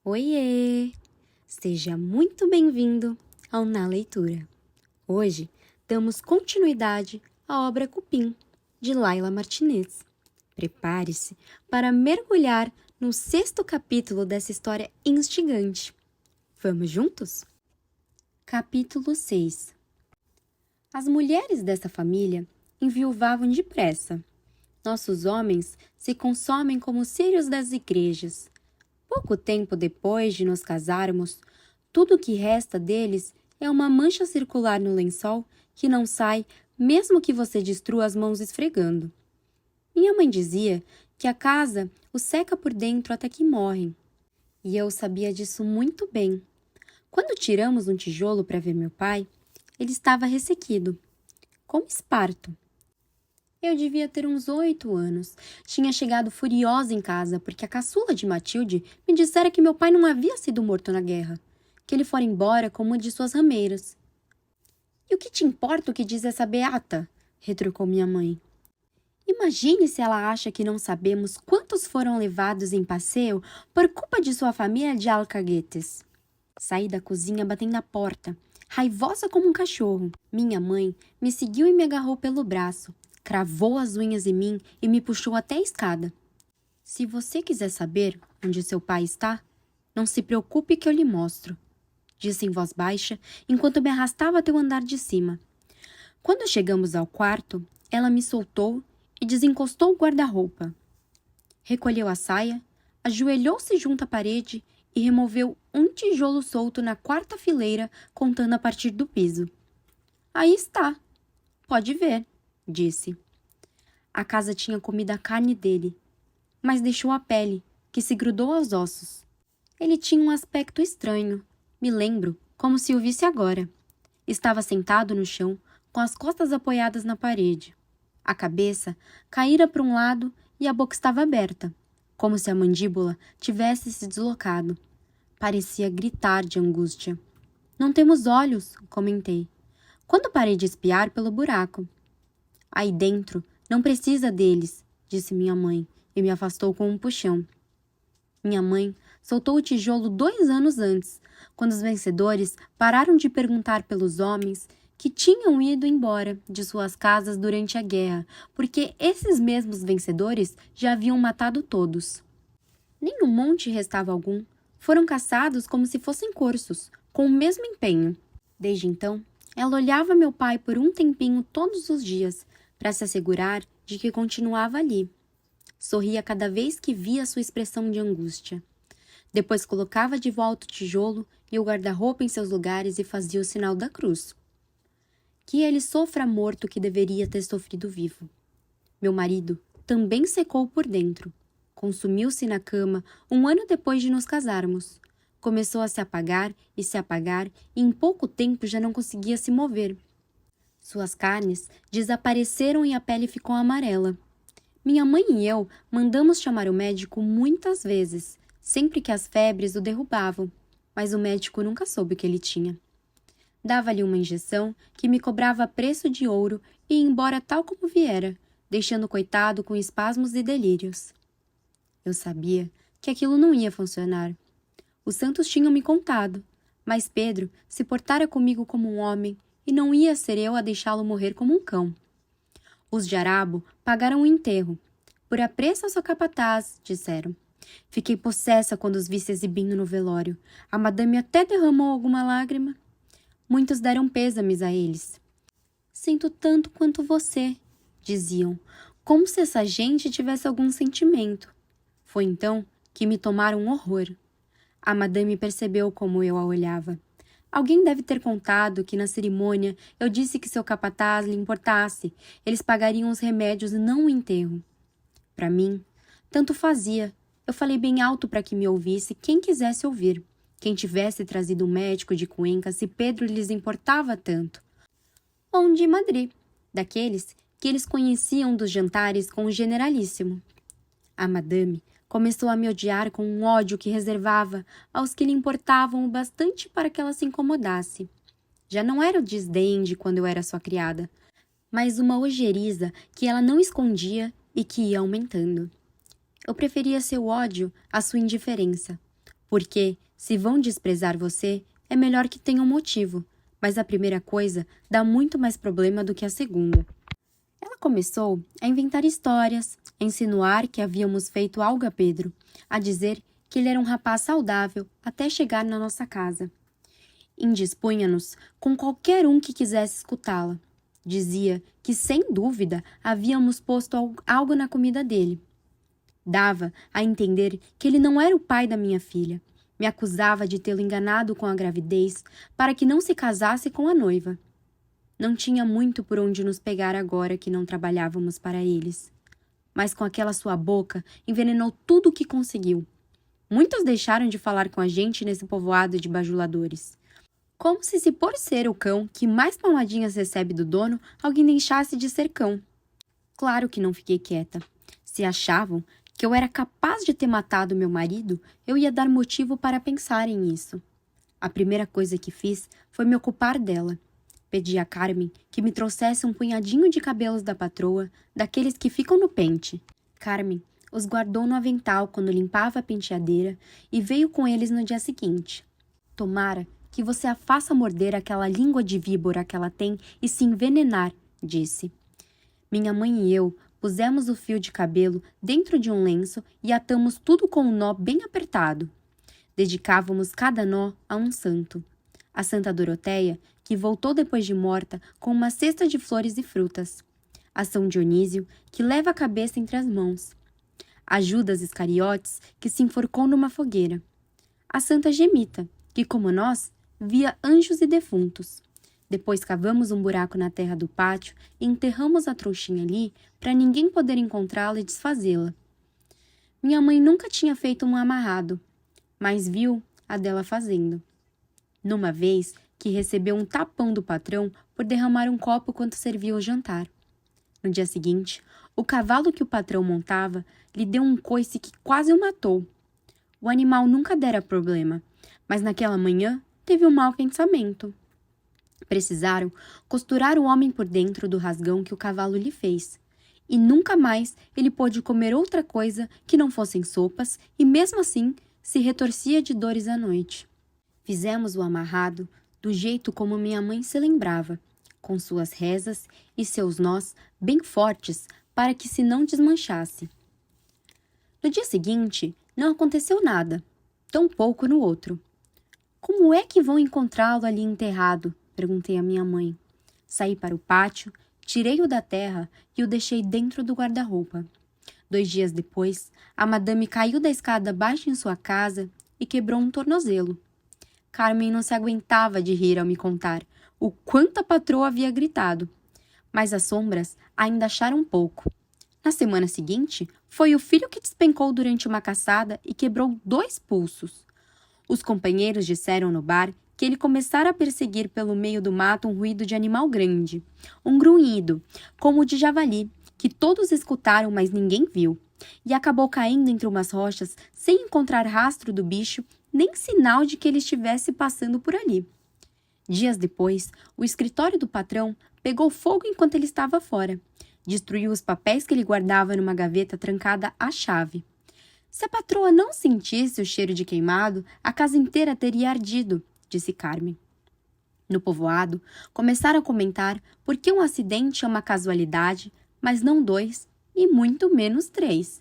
Oiê! Seja muito bem-vindo ao Na Leitura. Hoje damos continuidade à obra Cupim, de Laila Martinez. Prepare-se para mergulhar no 6º capítulo dessa história instigante. Vamos juntos? Capítulo 6. As mulheres dessa família enviuvavam depressa. Nossos homens se consomem como círios das igrejas. Pouco tempo depois de nos casarmos, tudo o que resta deles é uma mancha circular no lençol que não sai mesmo que você destrua as mãos esfregando. Minha mãe dizia que a casa os seca por dentro até que morrem. E eu sabia disso muito bem. Quando tiramos um tijolo para ver meu pai, ele estava ressequido, como esparto. Eu devia ter uns 8 anos. Tinha chegado furiosa em casa porque a caçula de Matilde me dissera que meu pai não havia sido morto na guerra, que ele fora embora com uma de suas rameiras. E o que te importa o que diz essa beata? Retrucou minha mãe. Imagine se ela acha que não sabemos quantos foram levados em passeio por culpa de sua família de alcaguetes. Saí da cozinha batendo a porta, raivosa como um cachorro. Minha mãe me seguiu e me agarrou pelo braço. Cravou as unhas em mim e me puxou até a escada. Se você quiser saber onde seu pai está, não se preocupe que eu lhe mostro, disse em voz baixa, enquanto me arrastava até o andar de cima. Quando chegamos ao quarto, ela me soltou e desencostou o guarda-roupa. Recolheu a saia, ajoelhou-se junto à parede e removeu um tijolo solto na 4ª fileira, contando a partir do piso. Aí está. Pode ver, disse. A casa tinha comido a carne dele, mas deixou a pele, que se grudou aos ossos. Ele tinha um aspecto estranho. Me lembro, como se o visse agora. Estava sentado no chão, com as costas apoiadas na parede. A cabeça caíra para um lado e a boca estava aberta, como se a mandíbula tivesse se deslocado. Parecia gritar de angústia. Não temos olhos, comentei, quando parei de espiar pelo buraco. Aí dentro, não precisa deles, disse minha mãe, e me afastou com um puxão. Minha mãe soltou o tijolo 2 anos antes, quando os vencedores pararam de perguntar pelos homens que tinham ido embora de suas casas durante a guerra, porque esses mesmos vencedores já haviam matado todos. Nem no monte restava algum. Foram caçados como se fossem corços, com o mesmo empenho. Desde então, ela olhava meu pai por um tempinho todos os dias, para se assegurar de que continuava ali. Sorria cada vez que via sua expressão de angústia. Depois colocava de volta o tijolo e o guarda-roupa em seus lugares e fazia o sinal da cruz. Que ele sofra morto que deveria ter sofrido vivo. Meu marido também secou por dentro. Consumiu-se na cama 1 ano depois de nos casarmos. Começou a se apagar e em pouco tempo já não conseguia se mover. Suas carnes desapareceram e a pele ficou amarela. Minha mãe e eu mandamos chamar o médico muitas vezes, sempre que as febres o derrubavam, mas o médico nunca soube o que ele tinha. Dava-lhe uma injeção que me cobrava preço de ouro e ia embora tal como viera, deixando o coitado com espasmos e delírios. Eu sabia que aquilo não ia funcionar. Os santos tinham me contado, mas Pedro se portara comigo como um homem e não ia ser eu a deixá-lo morrer como um cão. Os de Arabo pagaram o enterro. Por apreço ao seu capataz, disseram. Fiquei possessa quando os vi se exibindo no velório. A madame até derramou alguma lágrima. Muitos deram pêsames a eles. Sinto tanto quanto você, diziam, como se essa gente tivesse algum sentimento. Foi então que me tomaram um horror. A madame percebeu como eu a olhava. Alguém deve ter contado que na cerimônia eu disse que seu capataz lhe importasse. Eles pagariam os remédios e não o enterro. Para mim, tanto fazia. Eu falei bem alto para que me ouvisse quem quisesse ouvir. Quem tivesse trazido um médico de Cuenca se Pedro lhes importava tanto. Ou um de Madrid, daqueles que eles conheciam dos jantares com o generalíssimo. A madame começou a me odiar com um ódio que reservava aos que lhe importavam o bastante para que ela se incomodasse. Já não era o desdém de quando eu era sua criada, mas uma ojeriza que ela não escondia e que ia aumentando. Eu preferia seu ódio à sua indiferença. Porque, se vão desprezar você, é melhor que tenham motivo, mas a primeira coisa dá muito mais problema do que a segunda. Ela começou a inventar histórias, a insinuar que havíamos feito algo a Pedro, a dizer que ele era um rapaz saudável até chegar na nossa casa. Indispunha-nos com qualquer um que quisesse escutá-la. Dizia que, sem dúvida, havíamos posto algo na comida dele. Dava a entender que ele não era o pai da minha filha. Me acusava de tê-lo enganado com a gravidez para que não se casasse com a noiva. Não tinha muito por onde nos pegar agora que não trabalhávamos para eles. Mas com aquela sua boca envenenou tudo o que conseguiu. Muitos deixaram de falar com a gente nesse povoado de bajuladores. Como se por ser o cão que mais palmadinhas recebe do dono, alguém deixasse de ser cão. Claro que não fiquei quieta. Se achavam que eu era capaz de ter matado meu marido, eu ia dar motivo para pensarem nisso. A primeira coisa que fiz foi me ocupar dela. Pedi a Carmen que me trouxesse um punhadinho de cabelos da patroa, daqueles que ficam no pente. Carmen os guardou no avental quando limpava a penteadeira e veio com eles no dia seguinte. Tomara que você a faça morder aquela língua de víbora que ela tem e se envenenar, disse. Minha mãe e eu pusemos o fio de cabelo dentro de um lenço e atamos tudo com um nó bem apertado. Dedicávamos cada nó a um santo. A Santa Doroteia, que voltou depois de morta com uma cesta de flores e frutas. A São Dionísio, que leva a cabeça entre as mãos. A Judas Iscariotes, que se enforcou numa fogueira. A Santa Gemita, que, como nós, via anjos e defuntos. Depois cavamos um buraco na terra do pátio e enterramos a trouxinha ali para ninguém poder encontrá-la e desfazê-la. Minha mãe nunca tinha feito um amarrado, mas viu a dela fazendo. Numa vez que recebeu um tapão do patrão por derramar um copo quando servia o jantar. No dia seguinte, o cavalo que o patrão montava lhe deu um coice que quase o matou. O animal nunca dera problema, mas naquela manhã teve um mau pensamento. Precisaram costurar o homem por dentro do rasgão que o cavalo lhe fez, e nunca mais ele pôde comer outra coisa que não fossem sopas, e mesmo assim se retorcia de dores à noite. Fizemos o amarrado do jeito como minha mãe se lembrava, com suas rezas e seus nós bem fortes para que se não desmanchasse. No dia seguinte, não aconteceu nada, tampouco no outro. Como é que vão encontrá-lo ali enterrado? Perguntei à minha mãe. Saí para o pátio, tirei-o da terra e o deixei dentro do guarda-roupa. 2 dias depois, a madame caiu da escada abaixo em sua casa e quebrou um tornozelo. Carmen não se aguentava de rir ao me contar o quanto a patroa havia gritado. Mas as sombras ainda acharam pouco. Na semana seguinte, foi o filho que despencou durante uma caçada e quebrou 2 pulsos. Os companheiros disseram no bar que ele começara a perseguir pelo meio do mato um ruído de animal grande, um grunhido, como o de javali, que todos escutaram, mas ninguém viu, e acabou caindo entre umas rochas sem encontrar rastro do bicho, nem sinal de que ele estivesse passando por ali. Dias depois, o escritório do patrão pegou fogo enquanto ele estava fora. Destruiu os papéis que ele guardava numa gaveta trancada à chave. Se a patroa não sentisse o cheiro de queimado, a casa inteira teria ardido, disse Carmen. No povoado, começaram a comentar por que um acidente é uma casualidade, mas não 2 e muito menos 3.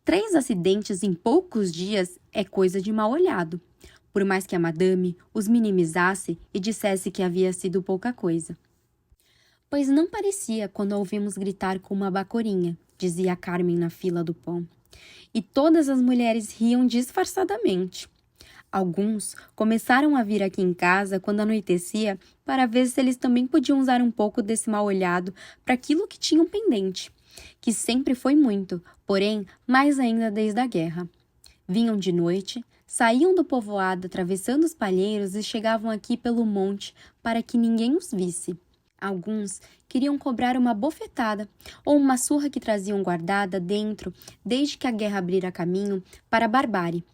3 acidentes em poucos dias é coisa de mal olhado, por mais que a madame os minimizasse e dissesse que havia sido pouca coisa. Pois não parecia quando a ouvimos gritar com uma bacorinha, dizia Carmen na fila do pão. E todas as mulheres riam disfarçadamente. Alguns começaram a vir aqui em casa quando anoitecia para ver se eles também podiam usar um pouco desse mal-olhado para aquilo que tinham pendente, que sempre foi muito, porém mais ainda desde a guerra. Vinham de noite, saíam do povoado atravessando os palheiros e chegavam aqui pelo monte para que ninguém os visse. Alguns queriam cobrar uma bofetada ou uma surra que traziam guardada dentro desde que a guerra abrira caminho para a barbárie.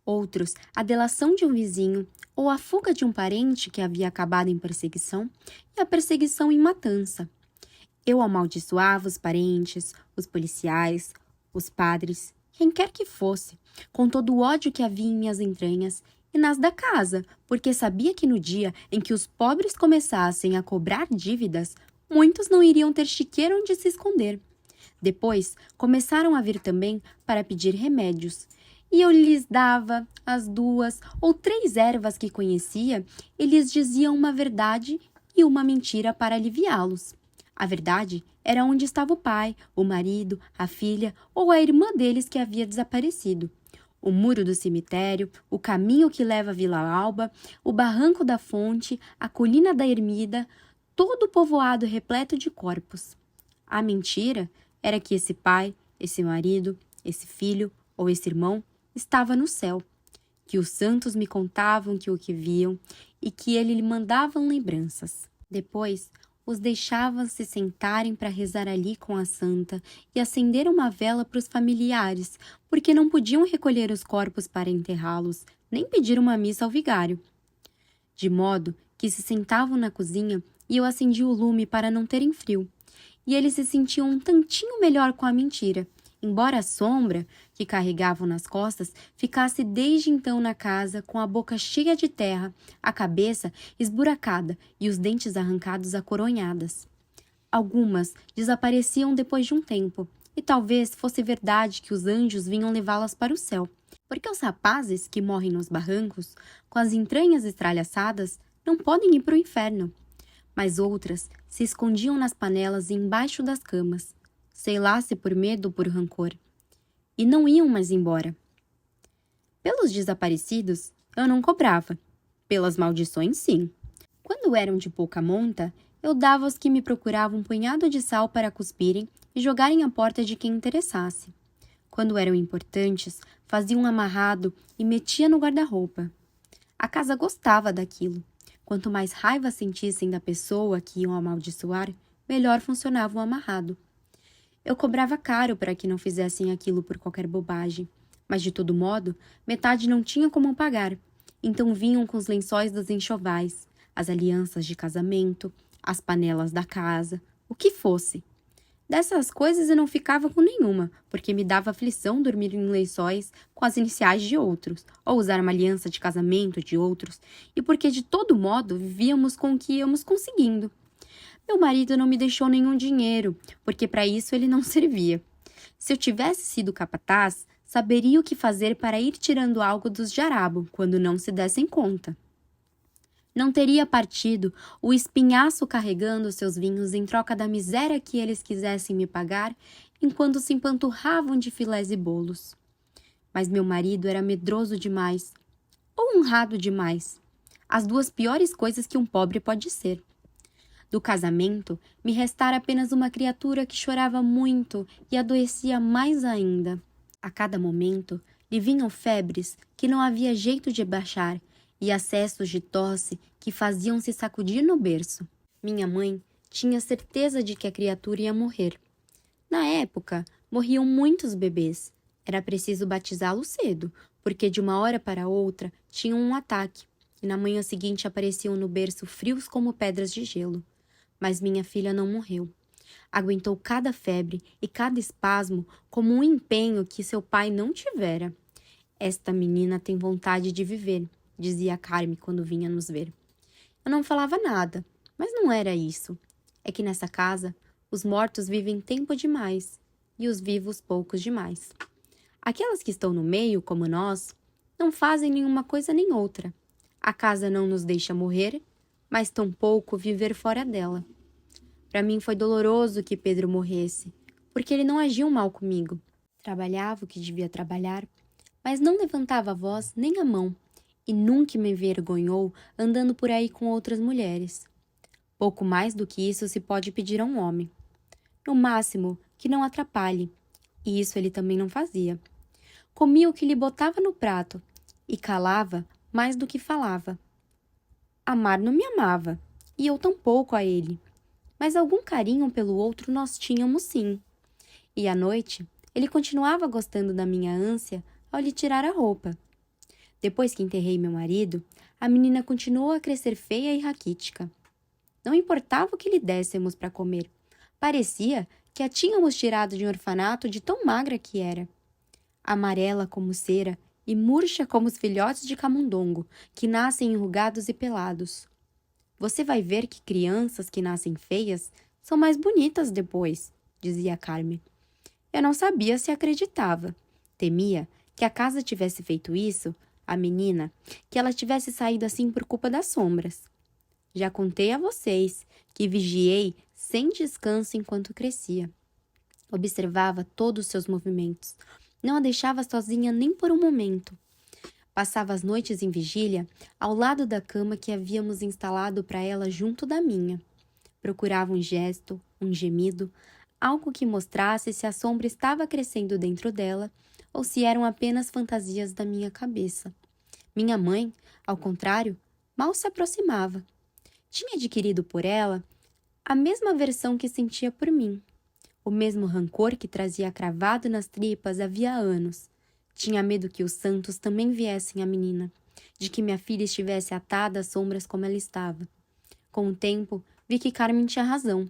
Outros, a delação de um vizinho ou a fuga de um parente que havia acabado em perseguição e a perseguição em matança. Eu amaldiçoava os parentes, os policiais, os padres quem quer que fosse, com todo o ódio que havia em minhas entranhas, e nas da casa, porque sabia que no dia em que os pobres começassem a cobrar dívidas, muitos não iriam ter chiqueiro onde se esconder. Depois, começaram a vir também para pedir remédios, e eu lhes dava as 2 ou 3 ervas que conhecia e lhes dizia uma verdade e uma mentira para aliviá-los. A verdade era onde estava o pai, o marido, a filha ou a irmã deles que havia desaparecido. O muro do cemitério, o caminho que leva a Vila Alba, o barranco da fonte, a colina da ermida, todo o povoado repleto de corpos. A mentira era que esse pai, esse marido, esse filho ou esse irmão estava no céu, que os santos me contavam que o que viam e que ele lhe mandavam lembranças. Depois, os deixavam se sentarem para rezar ali com a santa e acender uma vela para os familiares, porque não podiam recolher os corpos para enterrá-los, nem pedir uma missa ao vigário. De modo que se sentavam na cozinha e eu acendia o lume para não terem frio, e eles se sentiam um tantinho melhor com a mentira, embora a sombra, que carregavam nas costas, ficasse desde então na casa com a boca cheia de terra, a cabeça esburacada e os dentes arrancados a coronhadas. Algumas desapareciam depois de um tempo, e talvez fosse verdade que os anjos vinham levá-las para o céu, porque os rapazes que morrem nos barrancos, com as entranhas estralhaçadas, não podem ir para o inferno. Mas outras se escondiam nas panelas e embaixo das camas, sei lá se por medo ou por rancor, e não iam mais embora. Pelos desaparecidos, eu não cobrava. Pelas maldições, sim. Quando eram de pouca monta, eu dava aos que me procuravam um punhado de sal para cuspirem e jogarem à porta de quem interessasse. Quando eram importantes, fazia um amarrado e metia no guarda-roupa. A casa gostava daquilo. Quanto mais raiva sentissem da pessoa que iam amaldiçoar, melhor funcionava o amarrado. Eu cobrava caro para que não fizessem aquilo por qualquer bobagem, mas de todo modo, metade não tinha como pagar. Então vinham com os lençóis dos enxovais, as alianças de casamento, as panelas da casa, o que fosse. Dessas coisas eu não ficava com nenhuma, porque me dava aflição dormir em lençóis com as iniciais de outros, ou usar uma aliança de casamento de outros, e porque de todo modo vivíamos com o que íamos conseguindo. Meu marido não me deixou nenhum dinheiro, porque para isso ele não servia. Se eu tivesse sido capataz, saberia o que fazer para ir tirando algo dos diabo quando não se dessem conta. Não teria partido o espinhaço carregando seus vinhos em troca da miséria que eles quisessem me pagar, enquanto se empanturravam de filés e bolos. Mas meu marido era medroso demais, ou honrado demais, as 2 piores coisas que um pobre pode ser. Do casamento, me restara apenas uma criatura que chorava muito e adoecia mais ainda. A cada momento, lhe vinham febres que não havia jeito de baixar, e acessos de tosse que faziam-se sacudir no berço. Minha mãe tinha certeza de que a criatura ia morrer. Na época, morriam muitos bebês. Era preciso batizá-los cedo, porque de uma hora para outra tinham um ataque, e na manhã seguinte apareciam no berço frios como pedras de gelo. Mas minha filha não morreu. Aguentou cada febre e cada espasmo como um empenho que seu pai não tivera. Esta menina tem vontade de viver, dizia a Carme quando vinha nos ver. Eu não falava nada, mas não era isso. É que nessa casa, os mortos vivem tempo demais e os vivos poucos demais. Aquelas que estão no meio, como nós, não fazem nenhuma coisa nem outra. A casa não nos deixa morrer, mas tampouco viver fora dela. Para mim foi doloroso que Pedro morresse, porque ele não agiu mal comigo. Trabalhava o que devia trabalhar, mas não levantava a voz nem a mão, e nunca me envergonhou andando por aí com outras mulheres. Pouco mais do que isso se pode pedir a um homem. No máximo, que não atrapalhe, e isso ele também não fazia. Comia o que lhe botava no prato, e calava mais do que falava. Amar não me amava, e eu tampouco a ele, mas algum carinho pelo outro nós tínhamos sim. E à noite, ele continuava gostando da minha ânsia ao lhe tirar a roupa. Depois que enterrei meu marido, a menina continuou a crescer feia e raquítica. Não importava o que lhe dessemos para comer. Parecia que a tínhamos tirado de um orfanato de tão magra que era. amarela como cera e murcha como os filhotes de camundongo, que nascem enrugados e pelados. Você vai ver que crianças que nascem feias são mais bonitas depois, dizia Carmen. Eu não sabia se acreditava. Temia que a casa tivesse feito isso, a menina, que ela tivesse saído assim por culpa das sombras. Já contei a vocês que vigiei sem descanso enquanto crescia. Observava todos os seus movimentos. Não a deixava sozinha nem por um momento. Passava as noites em vigília ao lado da cama que havíamos instalado para ela junto da minha. Procurava um gesto, um gemido, algo que mostrasse se a sombra estava crescendo dentro dela ou se eram apenas fantasias da minha cabeça. Minha mãe, ao contrário, mal se aproximava. Tinha adquirido por ela a mesma aversão que sentia por mim. O mesmo rancor que trazia cravado nas tripas havia anos. Tinha medo que os santos também viessem à menina, de que minha filha estivesse atada às sombras como ela estava. Com o tempo, vi que Carmen tinha razão.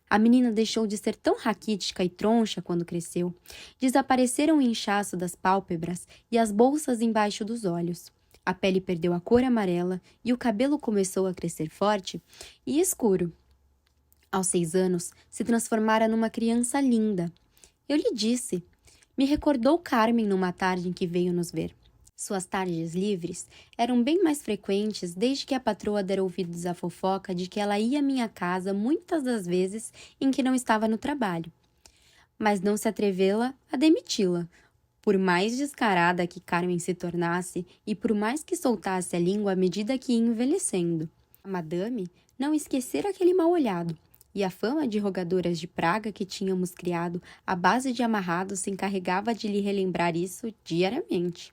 A menina deixou de ser tão raquítica e troncha quando cresceu. Desapareceram o inchaço das pálpebras e as bolsas embaixo dos olhos. A pele perdeu a cor amarela e o cabelo começou a crescer forte e escuro. Aos 6 anos, se transformara numa criança linda. Eu lhe disse. Me recordou Carmen numa tarde em que veio nos ver. Suas tardes livres eram bem mais frequentes desde que a patroa dera ouvidos à fofoca de que ela ia à minha casa muitas das vezes em que não estava no trabalho. Mas não se atreveu a demiti-la. Por mais descarada que Carmen se tornasse e por mais que soltasse a língua à medida que ia envelhecendo, a madame não esquecera aquele mal-olhado. E a fama de rogadoras de praga que tínhamos criado à base de amarrados se encarregava de lhe relembrar isso diariamente.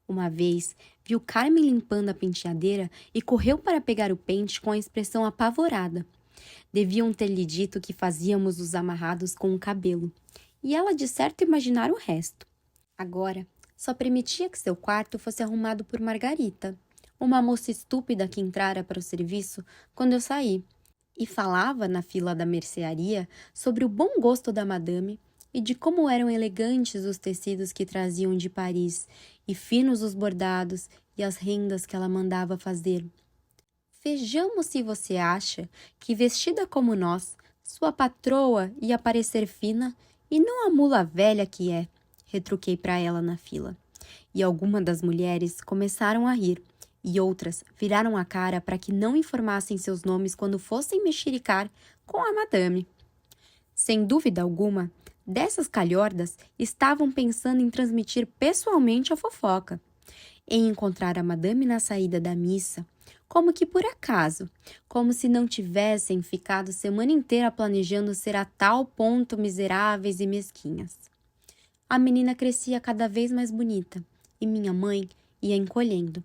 Uma vez, viu Carmen limpando a penteadeira e correu para pegar o pente com a expressão apavorada. Deviam ter-lhe dito que fazíamos os amarrados com o cabelo, e ela de certo imaginar o resto. Agora, só permitia que seu quarto fosse arrumado por Margarita, uma moça estúpida que entrara para o serviço quando eu saí, e falava na fila da mercearia sobre o bom gosto da madame e de como eram elegantes os tecidos que traziam de Paris e finos os bordados e as rendas que ela mandava fazer. Vejamos se você acha que, vestida como nós, sua patroa ia parecer fina e não a mula velha que é, retruquei para ela na fila. E algumas das mulheres começaram a rir, e outras viraram a cara para que não informassem seus nomes quando fossem mexericar com a madame. Sem dúvida alguma, dessas calhordas estavam pensando em transmitir pessoalmente a fofoca, em encontrar a madame na saída da missa, como que por acaso, como se não tivessem ficado semana inteira planejando ser a tal ponto miseráveis e mesquinhas. A menina crescia cada vez mais bonita, e minha mãe ia encolhendo.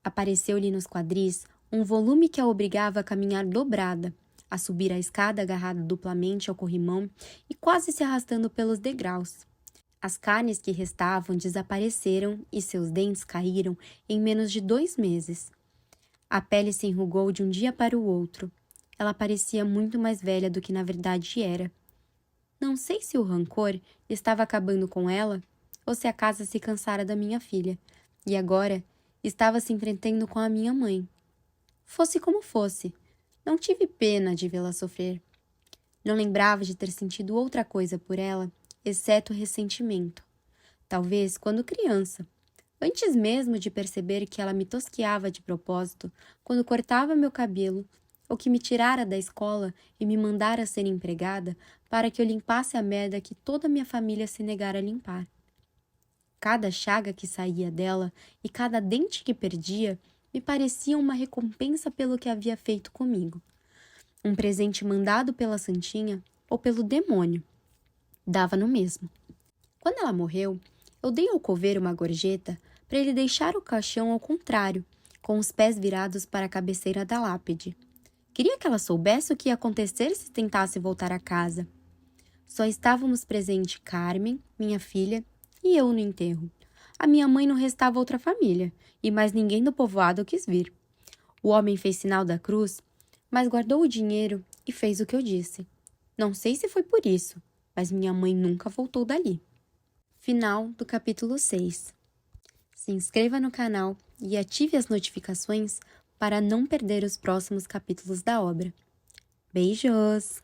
Apareceu-lhe nos quadris um volume que a obrigava a caminhar dobrada, a subir a escada agarrada duplamente ao corrimão e quase se arrastando pelos degraus. As carnes que restavam desapareceram e seus dentes caíram em menos de 2 meses. A pele se enrugou de um dia para o outro. Ela parecia muito mais velha do que na verdade era. Não sei se o rancor estava acabando com ela ou se a casa se cansara da minha filha, e agora estava se entretendo com a minha mãe. Fosse como fosse, não tive pena de vê-la sofrer. Não lembrava de ter sentido outra coisa por ela, exceto ressentimento. Talvez quando criança, antes mesmo de perceber que ela me tosqueava de propósito, quando cortava meu cabelo, ou que me tirara da escola e me mandara ser empregada para que eu limpasse a merda que toda a minha família se negara a limpar. Cada chaga que saía dela e cada dente que perdia me parecia uma recompensa pelo que havia feito comigo. Um presente mandado pela santinha ou pelo demônio. Dava no mesmo. Quando ela morreu, eu dei ao coveiro uma gorjeta para ele deixar o caixão ao contrário, com os pés virados para a cabeceira da lápide. Queria que ela soubesse o que ia acontecer se tentasse voltar a casa. Só estávamos presentes Carmen, minha filha, e eu no enterro. A minha mãe não restava outra família, e mais ninguém do povoado quis vir. O homem fez sinal da cruz, mas guardou o dinheiro e fez o que eu disse. Não sei se foi por isso, mas minha mãe nunca voltou dali. final do capítulo 6. Se inscreva no canal e ative as notificações para não perder os próximos capítulos da obra. Beijos!